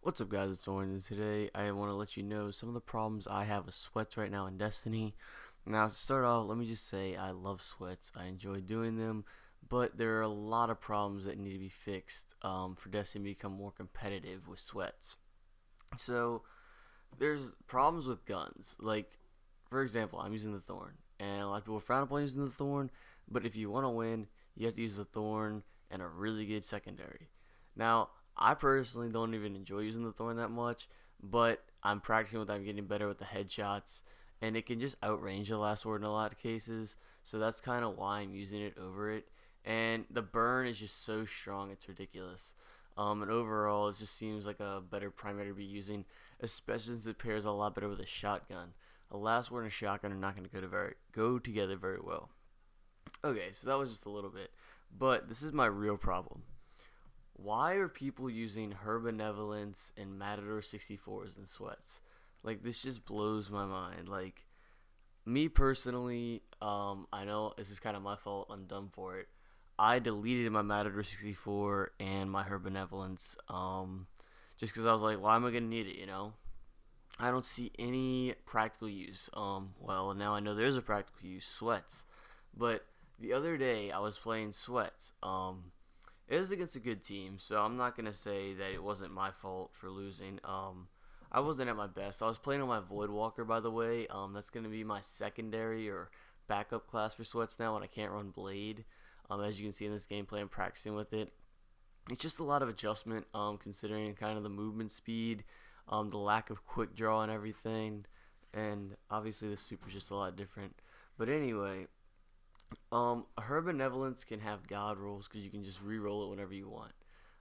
What's up, guys? It's Orange, and today I want to let you know some of the problems I have with sweats right now in Destiny. Now, to start off, let me just say I love sweats. I enjoy doing them, but there are a lot of problems that need to be fixed for Destiny to become more competitive with sweats. So, there's problems with guns. Like, for example, I'm using the Thorn, and a lot of people frown upon using the Thorn, but if you want to win, you have to use the Thorn and a really good secondary. Now, I personally don't even enjoy using the Thorn that much, but I'm practicing with that. I'm getting better with the headshots, and it can just outrange the last word in a lot of cases, so that's kind of why I'm using it over it. And the burn is just so strong, it's ridiculous. And overall, it just seems like a better primary to be using, especially since it pairs a lot better with a shotgun. A last word and a shotgun are not going to go together very well. Okay, so that was just a little bit, but this is my real problem. Why are people using Her Benevolence and Matador 64s and sweats? Like, this just blows my mind. Like, me personally, I know this is kind of my fault. I'm dumb for it. I deleted my Matador 64 and my Her Benevolence, just because I was like, why am I gonna need it? I don't see any practical use. Well, now I know there's a practical use, sweats. But the other day I was playing sweats. It was against a good team, so I'm not gonna say that it wasn't my fault for losing. I wasn't at my best. I was playing on my Voidwalker, by the way. That's gonna be my secondary or backup class for sweats now, and I can't run Blade. As you can see in this gameplay, I'm practicing with it. It's just a lot of adjustment, considering kind of the movement speed, the lack of quick draw and everything, and obviously the super is just a lot different. But anyway, her Benevolence can have God rolls because you can just re-roll it whenever you want.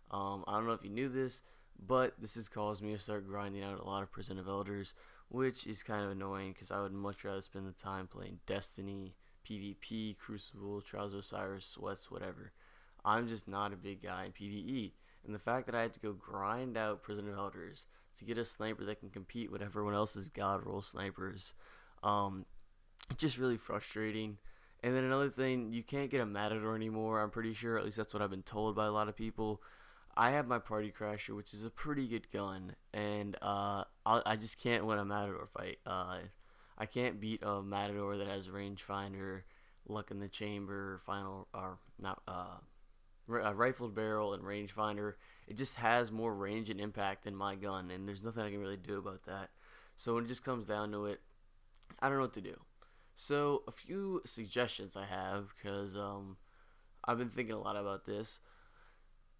I don't know if you knew this, but this has caused me to start grinding out a lot of Prison of Elders, which is kind of annoying because I would much rather spend the time playing Destiny, PvP, Crucible, Trials of Osiris, Sweats, whatever. I'm just not a big guy in PvE, and the fact that I had to go grind out Prison of Elders to get a sniper that can compete with everyone else's God roll snipers, it's just really frustrating. And then another thing, you can't get a Matador anymore, I'm pretty sure. At least that's what I've been told by a lot of people. I have my Party Crasher, which is a pretty good gun, and I just can't win a Matador fight. I can't beat a Matador that has rangefinder, luck in the chamber, final, or not, rifled barrel, and rangefinder. It just has more range and impact than my gun, and there's nothing I can really do about that. So when it just comes down to it, I don't know what to do. So a few suggestions I have, because I've been thinking a lot about this.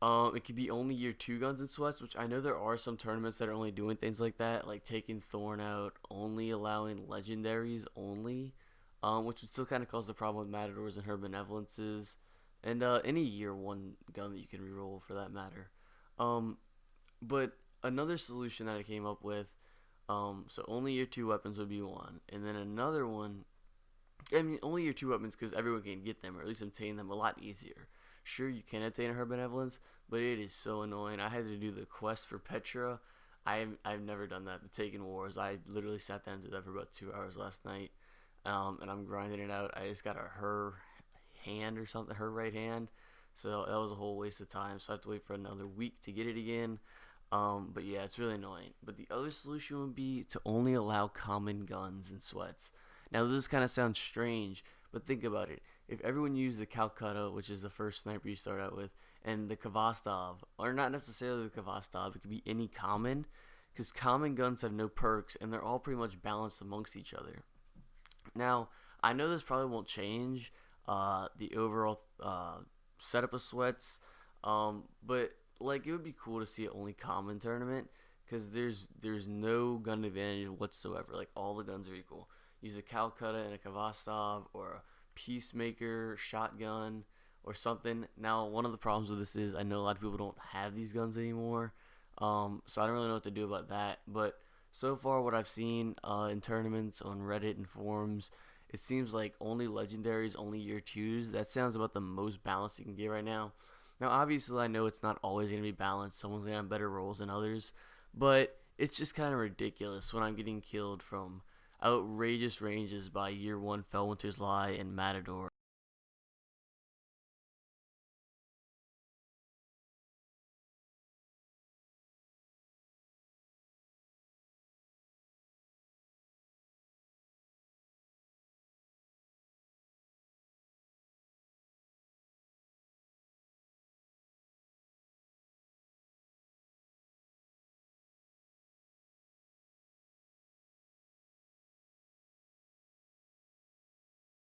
It could be only year 2 guns and sweats, which I know there are some tournaments that are only doing things like that, like taking Thorn out, only allowing legendaries only, which would still kind of cause the problem with Matadors and Her Benevolences, and any year 1 gun that you can reroll for that matter. Um, but another solution that I came up with, so only year 2 weapons would be one, and then another one. I mean, only your 2 weapons because everyone can get them, or at least obtain them a lot easier. Sure, you can obtain Her Benevolence, but it is so annoying. I had to do the quest for Petra. I've never done that. The Taken Wars. I literally sat down and did that for about 2 hours last night, and I'm grinding it out. I just got a her hand or something, her right hand. So that was a whole waste of time. So I have to wait for another week to get it again. But yeah, it's really annoying. But the other solution would be to only allow common guns and sweats. Now this kind of sounds strange, but think about it. If everyone used the Calcutta, which is the first sniper you start out with, and the Kvastov, or not necessarily the Kvastov, it could be any common, because common guns have no perks, and they're all pretty much balanced amongst each other. Now, I know this probably won't change the overall setup of sweats, but like it would be cool to see an only common tournament, because there's no gun advantage whatsoever. Like all the guns are equal. Use a Calcutta and a Kvastov, or a Peacemaker shotgun or something. Now, one of the problems with this is I know a lot of people don't have these guns anymore, so I don't really know what to do about that. But so far, what I've seen in tournaments on Reddit and forums, it seems like only legendaries, only year 2s. That sounds about the most balanced you can get right now. Now, obviously, I know it's not always going to be balanced. Someone's going to have better rolls than others, but it's just kind of ridiculous when I'm getting killed from outrageous ranges by year 1 Fellwinter's Lie and Matador.